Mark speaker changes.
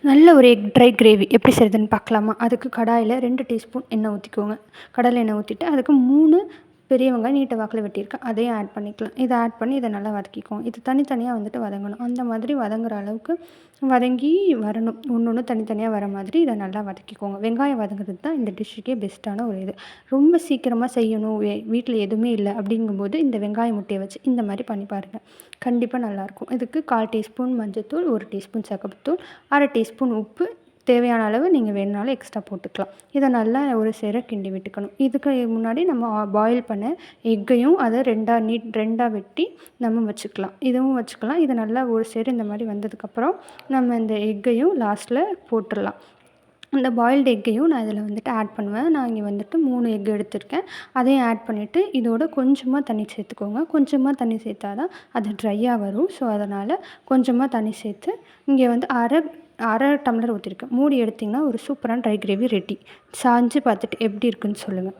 Speaker 1: நல்ல ஒரு egg try gravy எப்படி செய்கிறதுன்னு பார்க்கலாமா? அதுக்கு கடாயில் 2 டீஸ்பூன் எண்ணெய் ஊற்றிக்கோங்க. கடலை எண்ணெய் ஊற்றிட்டு அதுக்கு 3 பெரிய வெங்காயம் நீட்ட வாக்கில் வெட்டியிருக்கேன். அதையும் ஆட் பண்ணிக்கலாம். இதை ஆட் பண்ணி இதை நல்லா வதக்கிக்கோங்க. இது தனித்தனியாக வந்துட்டு வதங்கணும். அந்த மாதிரி வதங்குற அளவுக்கு வதங்கி வரணும். ஒன்று தனித்தனியாக வர மாதிரி இதை நல்லா வதக்கிக்கோங்க. வெங்காயம் வதங்குறது தான் இந்த டிஷ்ஷுக்கே பெஸ்ட்டான ஒரு இது. ரொம்ப சீக்கிரமாக செய்யணும், வீட்டில் எதுவுமே இல்லை அப்படிங்கும்போது இந்த வெங்காயம் முட்டையை வச்சு இந்த மாதிரி பண்ணி பாருங்கள். கண்டிப்பாக நல்லாயிருக்கும். இதுக்கு 1/4 டீஸ்பூன் மஞ்சள்தூள், 1 டீஸ்பூன் சிகப்புத்தூள், 1/2 டீஸ்பூன் உப்பு, தேவையான அளவு நீங்கள் வேணுனாலும் எக்ஸ்ட்ரா போட்டுக்கலாம். இதை நல்லா ஒரு சேர கிண்டி விட்டுக்கணும். இதுக்கு முன்னாடி நம்ம பாயில் பண்ண எக்கையும் அதை 2ஆ வெட்டி நம்ம வச்சுக்கலாம். இதுவும் வச்சுக்கலாம். இது நல்லா ஒரு சேர இந்த மாதிரி வந்ததுக்கப்புறம் நம்ம இந்த எக்கையும் லாஸ்ட்டில் போட்டுடலாம். அந்த பாயில்டு எக்கையும் நான் இதில் வந்துட்டு ஆட் பண்ணுவேன். நான் இங்கே வந்துட்டு 3 எக் எடுத்திருக்கேன். அதையும் ஆட் பண்ணிவிட்டு இதோட கொஞ்சமாக தண்ணி சேர்த்துக்கோங்க. கொஞ்சமாக தண்ணி சேர்த்தா தான் அது ட்ரையாக வரும். ஸோ அதனால் கொஞ்சமாக தண்ணி சேர்த்து இங்கே வந்து அரை டம்ளர் ஊற்றிருக்கேன். மூடி எடுத்திங்கன்னா ஒரு சூப்பரான ட்ரை கிரேவி ரெடி. செஞ்சு பார்த்துட்டு எப்படி இருக்குன்னு சொல்லுங்கள்.